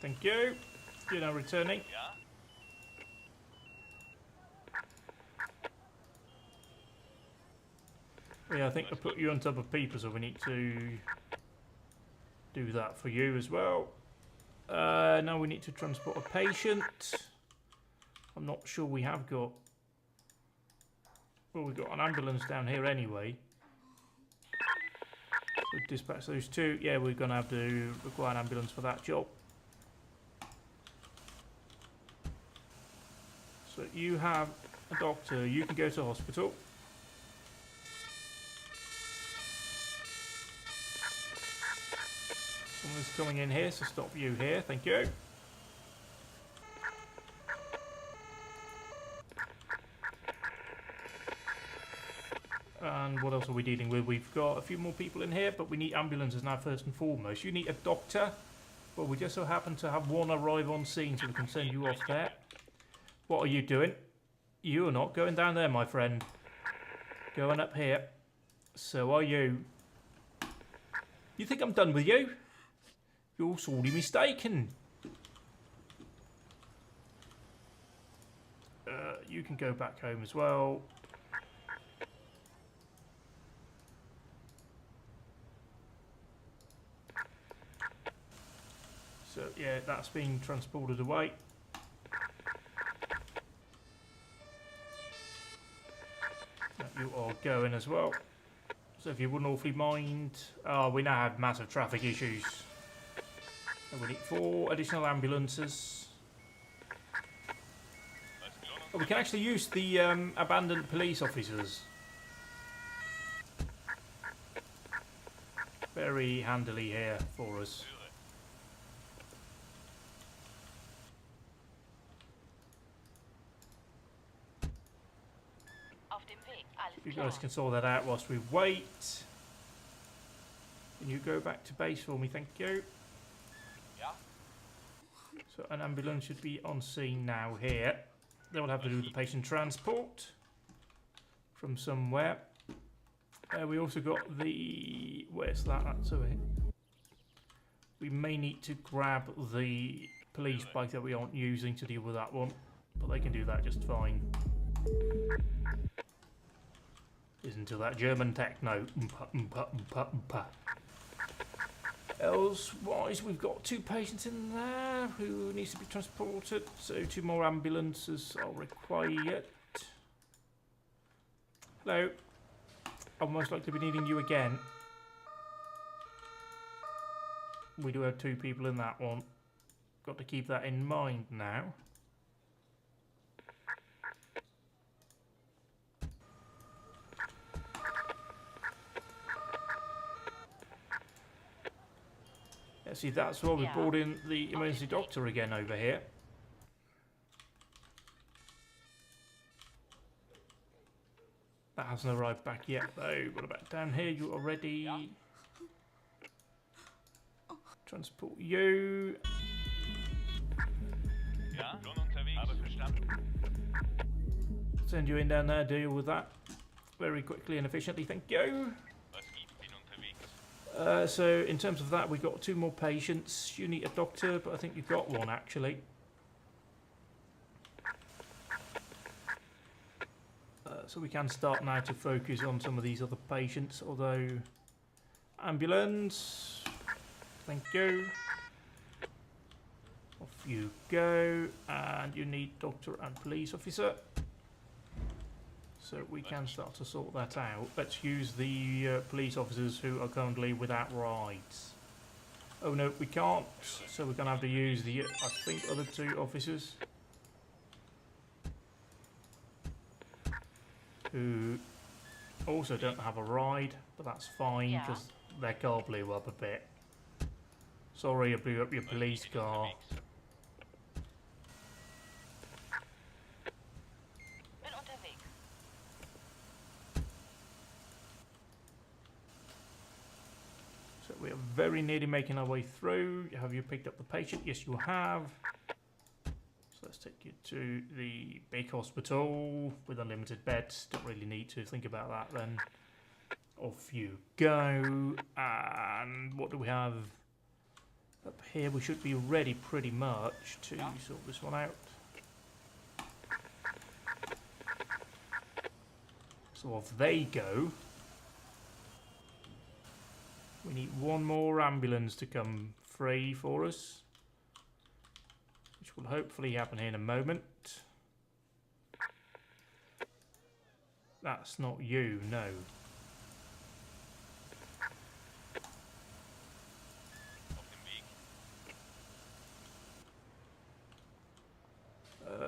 Thank you. You're now returning.
Ja?
Yeah, I think I put you on top of people, so we need to do that for you as well. Now we need to transport a patient. I'm not sure we have got... Well, we've got an ambulance down here anyway. So dispatch those 2. Yeah, we're going to have to require an ambulance for that job. So you have a doctor. You can go to hospital. Someone's coming in here, so stop you here. Thank you. And what else are we dealing with? We've got a few more people in here, but we need ambulances now first and foremost. You need a doctor. Well, we just so happen to have one arrive on scene, so we can send you off there. What are you doing? You are not going down there, my friend. Going up here. So are you. You think I'm done with you? You're sorely mistaken. You can go back home as well. So yeah, that's being transported away. You are going as well. So if you wouldn't awfully mind... Oh, we now have massive traffic issues. So we need 4 additional ambulances. Oh, we can actually use the abandoned police officers. Very handily here for us.
Auf dem Weg. Alles
You
klar.
guys can sort that out whilst we wait. Can you go back to base for me? Thank you.
Ja?
So an ambulance should be on scene now here. They will have to do the patient transport from somewhere. We also got the... Where's that? That's over here. We may need to grab the police bike that we aren't using to deal with that one. But they can do that just fine. Listen to that German techno. Oompa, oompa, oompa, oompa. Elsewise, we've got 2 patients in there who needs to be transported, so 2 more ambulances are required. Hello. I'll most likely be needing you again. We do have 2 people in that one. Got to keep that in mind now. see, that's why we
Yeah.
brought in the emergency doctor again over here. That hasn't arrived back yet, though. What about down here? You already transport you.
Ja, schon unterwegs. Habe verstanden.
Send you in down there. Deal with that very quickly and efficiently. Thank you.
Was gibt? Bin unterwegs.
So in terms of that, we've got 2 more patients. You need a doctor, but I think you've got one actually. So we can start now to focus on some of these other patients, although ambulance, thank you. Off you go, and you need doctor and police officer. So we can start to sort that out. Let's use the police officers who are currently without rides. Oh no, we can't. So we're going to have to use the, I think, other 2 officers. Who also don't have a ride, but that's fine
Yeah.
because their car blew up a bit. Sorry, I blew up your police car.
Bin unterwegs.
So we are very nearly making our way through. Have you picked up the patient? Yes, you have. So let's take you to the big hospital with unlimited beds. Don't really need to think about that then. Off you go. And what do we have? Up here we should be ready pretty much to sort this one out. So off they go. We need 1 more ambulance to come free for us, which will hopefully happen here in a moment. That's not you, no.
Auf dem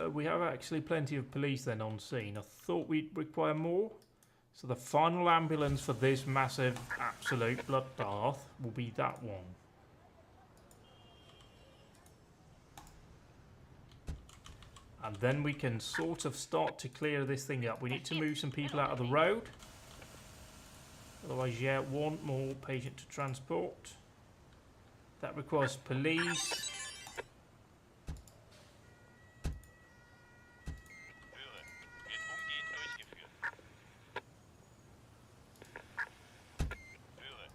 Weg.
We have actually plenty of police then on scene. I thought we'd require more. So the final ambulance for this massive absolute bloodbath will be that one. And then we can sort of start to clear this thing up. We need to move some people out of the road. Otherwise, yeah, 1 more patient to transport. That requires police.
Höre. Wird umgehend durchgeführt. Höre.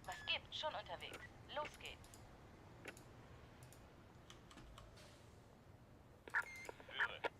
Was gibt? Schon unterwegs. Los geht's.
Höre.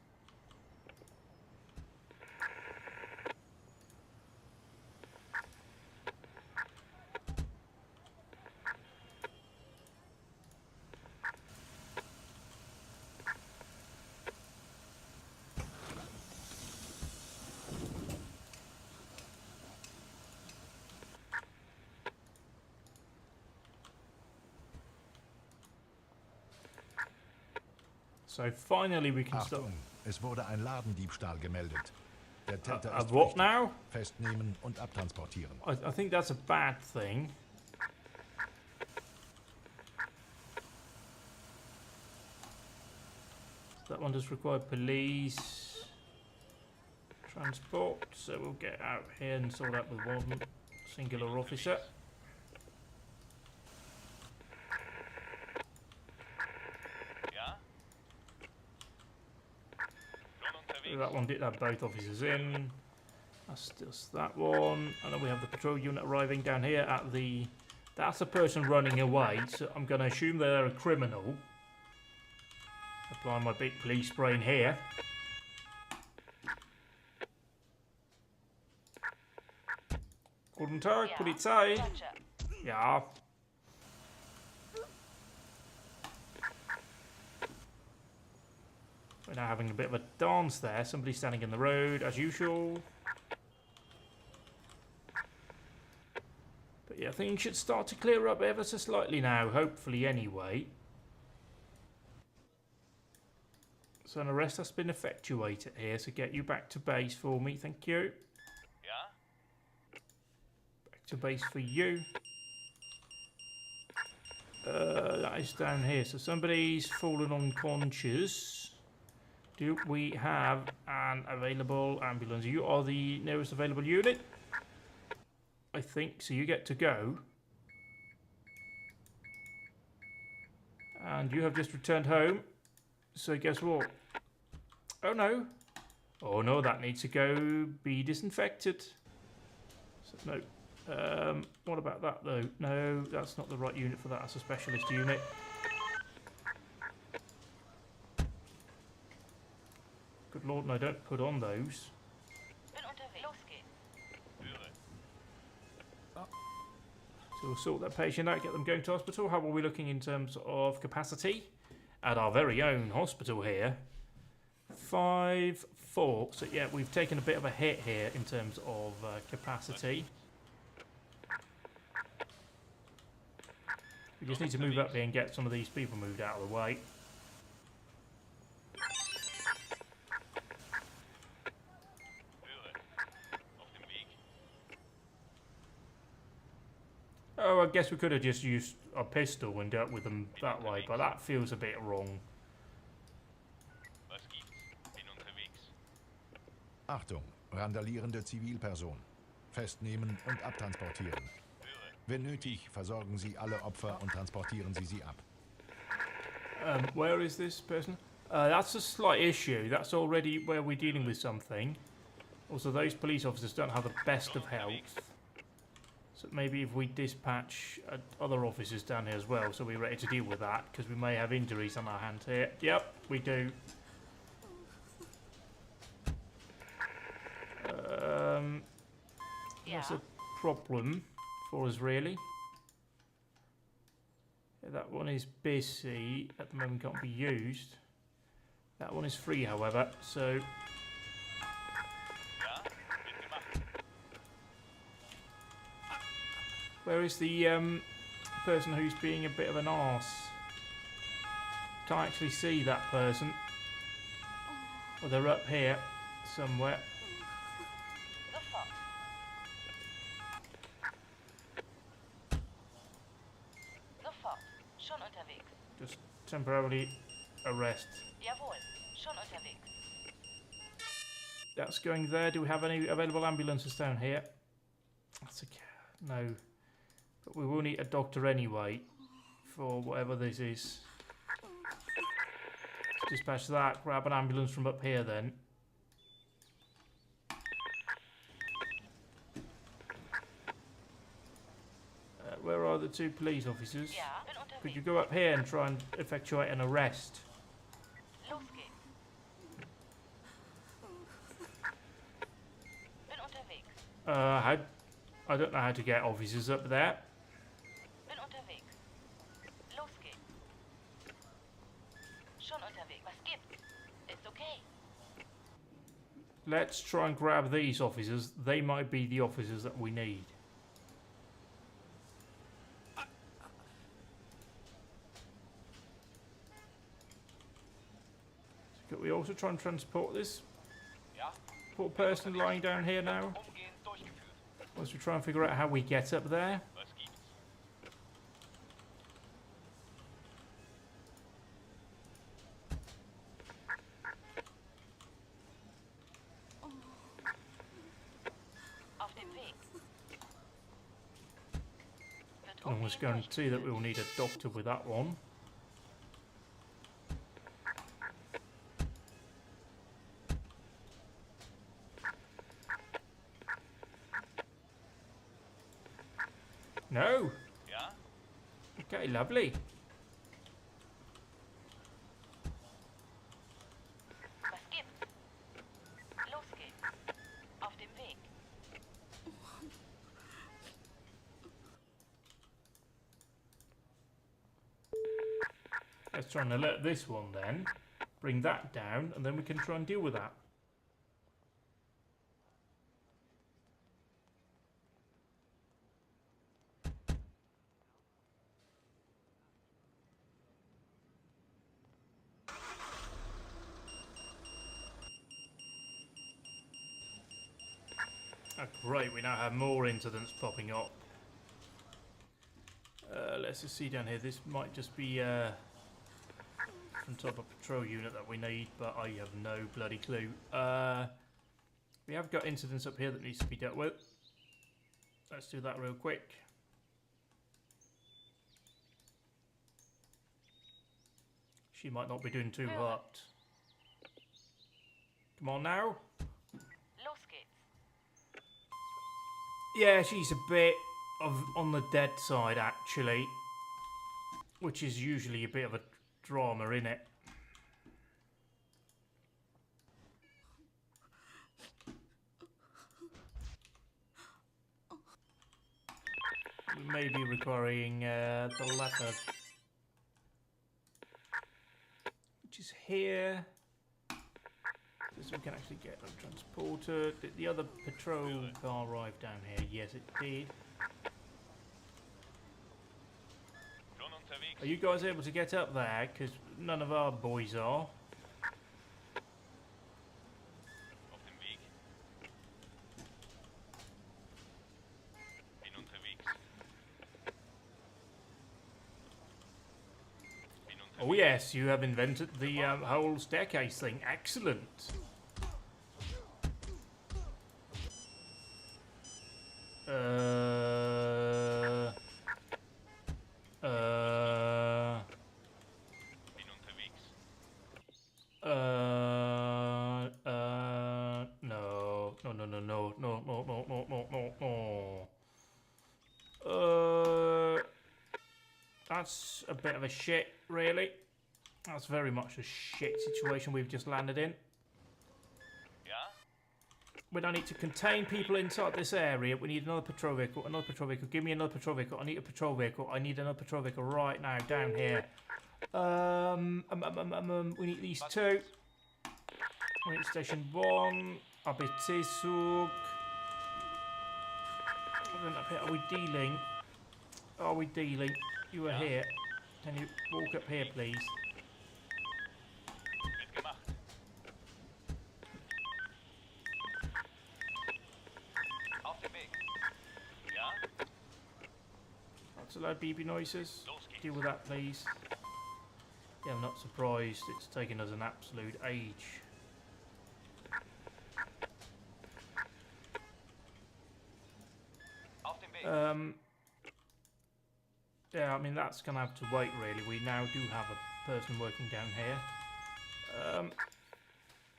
So finally we can start.
Achtung, es wurde ein Ladendiebstahl gemeldet. Der Täter ist
What
flüchtig.
now?
Festnehmen und abtransportieren.
I think that's a bad thing. That one does require police transport, so we'll get out here and sort out with 1 singular officer.
Ja? Schon unterwegs.
That one did have both officers in. That's just that one. And then we have the patrol unit arriving down here at the... That's a person running away, so I'm going to assume they're a criminal. Apply my big police spray in here. Guten Tag,
Ja.
Polizei.
Gotcha.
Ja. We're now having a bit of a dance there. Somebody standing in the road, as usual. But yeah, things should start to clear up ever so slightly now, hopefully anyway. So an arrest has been effectuated here, so get you back to base for me, thank you.
Ja?
Back to base for you. That is down here, so somebody's fallen unconscious. Do we have an available ambulance? You are the nearest available unit? I think, so you get to go. And you have just returned home. So guess what? Oh no. Oh no, that needs to go be disinfected. So, no. What about that though? No, that's not the right unit for that. That's a specialist unit. Good lord, no, don't put on those.
Bin unterwegs. Los geht's.
Höre.
So we'll sort that patient out, get them going to hospital. How are we looking in terms of capacity? At our very own hospital here. 5-4. So yeah, we've taken a bit of a hit here in terms of capacity. We just need to move up here and get some of these people moved out of the way.
Höre. Auf dem Weg.
Oh, I guess we could have just used a pistol and dealt with them that way, but that feels a bit wrong.
Was gibt's? Bin unterwegs.
Achtung, randalierende Zivilperson. Festnehmen und abtransportieren.
Höre.
Wenn nötig, versorgen Sie alle Opfer und transportieren Sie sie ab.
Where is this person? That's a slight issue. That's already where we're dealing with something. Also, those police officers don't have the best of health. So maybe if we dispatch other officers down here as well, so we're ready to deal with that, because we may have injuries on our hands here. Yep, we do. That's a problem for us, really. Yeah, that one is busy. At the moment, can't be used. That one is free, however, so...
Ja? Wird gemacht.
Where is the person who's being a bit of an arse? Can't actually see that person. Well, they're up here somewhere.
Sofort. Sofort. Schon unterwegs.
Just temporarily arrest.
Jawohl. Schon unterwegs.
That's going there. Do we have any available ambulances down here? That's okay. No. But we will need a doctor anyway for whatever this is. Let's dispatch that. Grab an ambulance from up here then. Where are the two police officers?
Ja, bin
Could you
unterwegs.
go up here and try and effectuate an arrest?
Los geht's. Bin unterwegs.
I don't know how to get officers up there.
Bin unterwegs. Los geht's. Schon unterwegs. Was gibt's? Ist okay.
Let's try and grab these officers. They might be the officers that we need. Could we also try and transport this
Ja?
poor person lying down here now?
Umgehend durchgeführt.
Once we try and figure out how we get up there.
Was gibt's?
Auf dem Weg. Wird
I almost
umgehend
guarantee that we will need a doctor with that one. No.
Ja?
Okay, lovely.
Was gibt's? Los geht's. Auf dem Weg.
Let's try and alert this one then. Bring that down, and then we can try and deal with that. Oh, great, we now have more incidents popping up. Let's just see down here. This might just be some type of patrol unit that we need, but I have no bloody clue. We have got incidents up here that needs to be dealt with. Let's do that real quick. She might not be doing too hot. Come on now.
Los geht's.
Yeah, she's a bit on the dead side, actually. Which is usually a bit of a drama, innit? We may be requiring the leopard. Which is here. So we can actually get them transported. Did the other patrol car arrive down here? Yes, it did.
Schon unterwegs.
Are you guys able to get up there? Because none of our boys are.
Auf dem Weg. Bin unterwegs. Bin unterwegs.
Oh yes, you have invented the whole staircase thing. Excellent.
Bin unterwegs.
No. That's a bit of a shit, really. That's very much a shit situation we've just landed in.
Ja?
We don't need to contain people inside this area. We need another patrol vehicle. Another patrol vehicle. Give me another patrol vehicle. I need a patrol vehicle. I need another patrol vehicle right now down here. We need these two. We need station 1. ABC Zug. Are we dealing? Are we dealing? You are here. Can you walk up here, please?
Wird gemacht. Auf dem Weg. Ja?
That's a load of BB noises.
Los geht's.
Deal with that, please. Yeah, I'm not surprised. It's taken us an absolute age.
Auf dem Weg.
Yeah, I mean, that's going to have to wait, really. We now do have a person working down here.
Ja.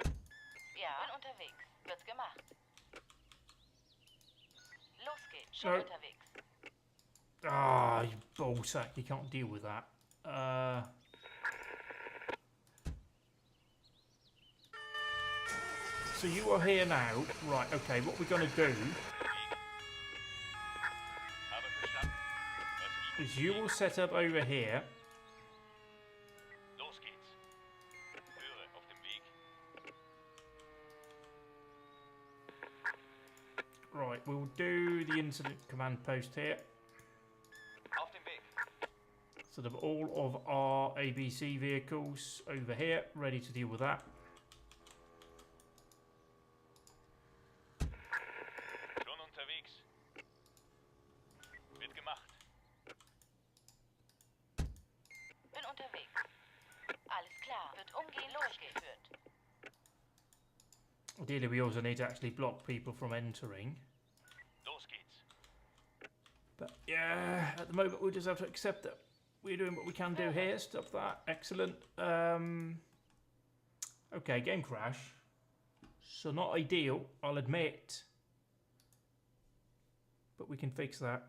Bin unterwegs. Wird gemacht. Los geht's. Schon
No.
unterwegs.
Ah, you ballsack. You can't deal with that. So you are here now. Right, okay, what we're going to do
Habe verstanden. Was
is you will set up over here.
Los geht's. Höre, auf dem Weg.
Right, we'll do the incident command post here.
Auf dem Weg.
Sort of all of our ABC vehicles over here, ready to deal with that.
Schon unterwegs. Wird gemacht.
Bin unterwegs. Alles klar. Wird umgehend durchgeführt.
Ideally, we also need to actually block people from entering.
Los geht's.
But yeah, at the moment we'll just have to accept that we're doing what we can do here. Stop that. Excellent. Okay, game crash. So not ideal, I'll admit. But we can fix that.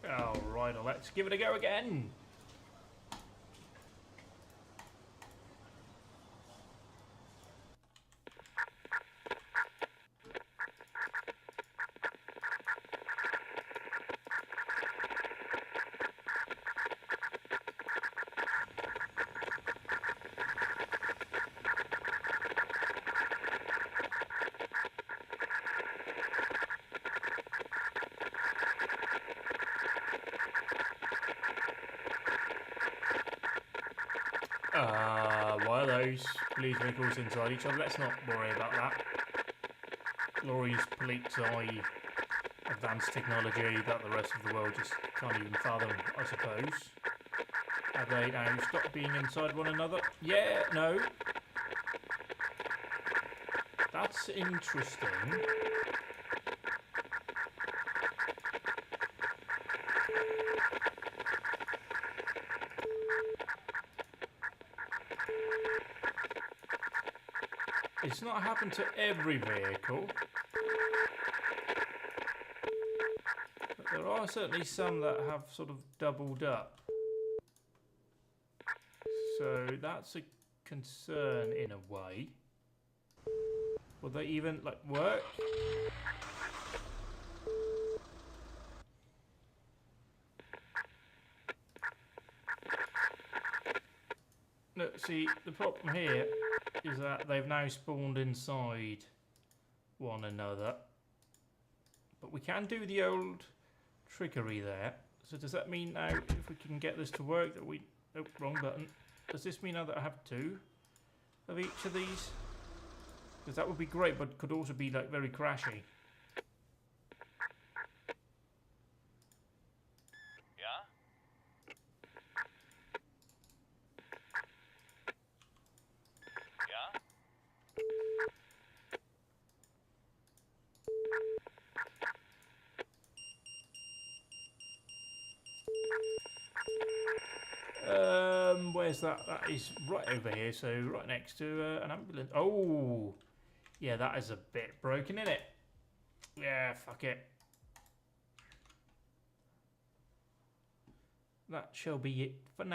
Alright, let's give it a go again. Why are those police vehicles inside each other? Let's not worry about that. Glorious police eye advanced technology that the rest of the world just can't even fathom, I suppose. Have they now stopped being inside one another? Yeah, no. That's interesting. It's not happened to every vehicle, but there are certainly some that have sort of doubled up. So that's a concern in a way. Will they even like work? Look, see, the problem here is that they've now spawned inside one another. But we can do the old trickery there. So does that mean now if we can get this to work that we... Oh, wrong button. Does this mean now that I have 2 of each of these? Because that would be great, but could also be like very crashy.
Ja? Ja?
Where's that? That is right over here, so right next to an ambulance. Oh, yeah, that is a bit broken, isn't it? Yeah, fuck it. That shall be it for now.